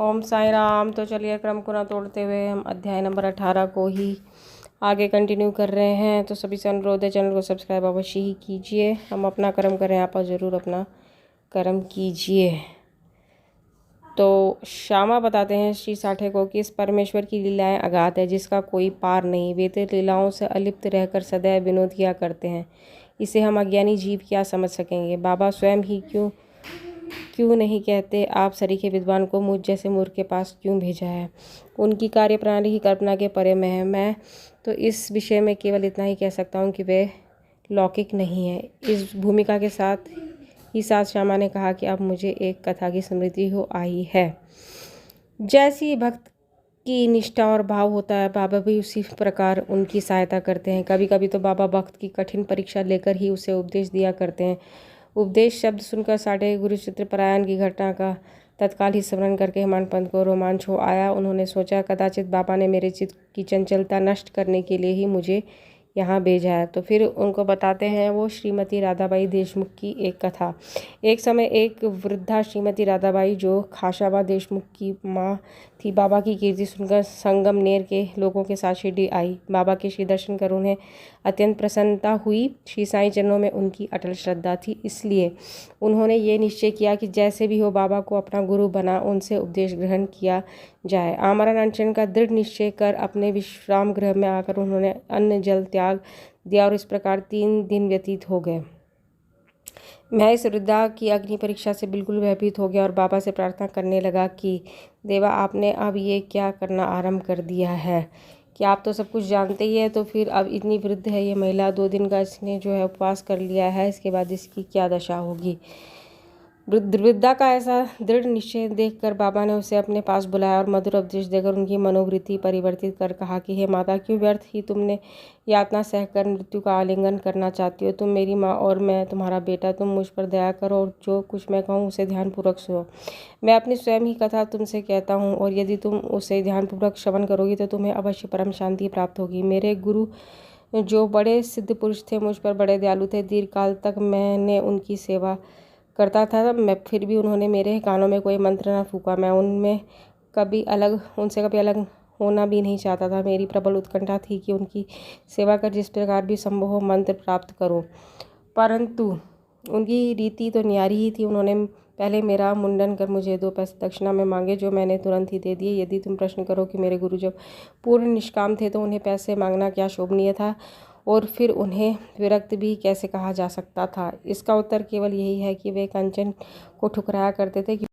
ओम साई राम। तो चलिए क्रम को ना तोड़ते हुए हम अध्याय नंबर 18 को ही आगे कंटिन्यू कर रहे हैं। तो सभी से अनुरोध है, चैनल को सब्सक्राइब अवश्य ही कीजिए। हम अपना कर्म करें, आप ज़रूर अपना कर्म कीजिए। तो श्यामा बताते हैं श्री साठे को कि इस परमेश्वर की लीलाएं अगाध है, जिसका कोई पार नहीं। वे तो लीलाओं से अलिप्त रहकर सदैव विनोद किया करते हैं। इसे हम अज्ञानी जीव क्या समझ सकेंगे। बाबा स्वयं ही क्यों नहीं कहते, आप सरीखे विद्वान को मुझ जैसे मूर्ख के पास क्यों भेजा है। उनकी कार्यप्रणाली ही कल्पना के परे में है। मैं तो इस विषय में केवल इतना ही कह सकता हूँ कि वे लौकिक नहीं है। इस भूमिका के साथ श्यामा ने कहा कि अब मुझे एक कथा की स्मृति हो आई है। जैसी भक्त की निष्ठा और भाव होता है, बाबा भी उसी प्रकार उनकी सहायता करते हैं। कभी कभी तो बाबा भक्त की कठिन परीक्षा लेकर ही उसे उपदेश दिया करते हैं। उपदेश शब्द सुनकर साढ़े गुरुचित्र परायण की घटना का तत्काल ही स्मरण करके हेमंत पंत को रोमांच हो आया। उन्होंने सोचा, कदाचित बाबा ने मेरे चित्त की चंचलता नष्ट करने के लिए ही मुझे यहाँ भेजा है। तो फिर उनको बताते हैं वो श्रीमती राधाबाई देशमुख की एक कथा। एक समय एक वृद्धा श्रीमती राधाबाई, जो खाशाबा देशमुख की माँ थी, बाबा की कीर्ति सुनकर संगमनेर के लोगों के साथ शिरडी आई। बाबा के श्री दर्शन कर उन्हें अत्यंत प्रसन्नता हुई। श्री साईं चरणों में उनकी अटल श्रद्धा थी, इसलिए उन्होंने ये निश्चय किया कि जैसे भी हो बाबा को अपना गुरु बना उनसे उपदेश ग्रहण किया जाए। आमरण अनशन का दृढ़ निश्चय कर अपने विश्राम गृह में आकर उन्होंने अन्न जल त्याग दिया और इस प्रकार 3 दिन व्यतीत हो गए। मैं इस वृद्धा की अग्नि परीक्षा से बिल्कुल भयभीत हो गया और बाबा से प्रार्थना करने लगा कि देवा, आपने अब ये क्या करना आरंभ कर दिया है कि आप तो सब कुछ जानते ही है। तो फिर अब इतनी वृद्ध है ये महिला, 2 दिन का इसने जो है उपवास कर लिया है, इसके बाद इसकी क्या दशा होगी। वृद्धा का ऐसा दृढ़ निश्चय देखकर बाबा ने उसे अपने पास बुलाया और मधुर उपदेश देकर उनकी मनोवृत्ति परिवर्तित कर कहा कि हे माता, क्यों व्यर्थ ही तुमने यातना सहकर मृत्यु का आलिंगन करना चाहती हो। तुम मेरी माँ और मैं तुम्हारा बेटा, तुम मुझ पर दया करो और जो कुछ मैं कहूँ उसे ध्यानपूर्वक सुनो। मैं अपनी स्वयं ही कथा तुमसे कहता हूँ और यदि तुम उसे ध्यानपूर्वक श्रवण करोगी तो तुम्हें अवश्य परम शांति प्राप्त होगी। मेरे गुरु जो बड़े सिद्ध पुरुष थे, मुझ पर बड़े दयालु थे। दीर्घकाल तक मैंने उनकी सेवा करता था, मैं फिर भी उन्होंने मेरे कानों में कोई मंत्र न फूका। मैं उनसे कभी अलग होना भी नहीं चाहता था। मेरी प्रबल उत्कंठा थी कि उनकी सेवा कर जिस प्रकार भी संभव हो मंत्र प्राप्त करो, परंतु उनकी रीति तो न्यारी ही थी। उन्होंने पहले मेरा मुंडन कर मुझे 2 पैसे दक्षिणा में मांगे, जो मैंने तुरंत ही दे दिए। यदि तुम प्रश्न करो कि मेरे गुरु जब पूर्ण निष्काम थे तो उन्हें पैसे मांगना क्या शोभनीय था और फिर उन्हें विरक्त भी कैसे कहा जा सकता था, इसका उत्तर केवल यही है कि वे कंचन को ठुकराया करते थे कि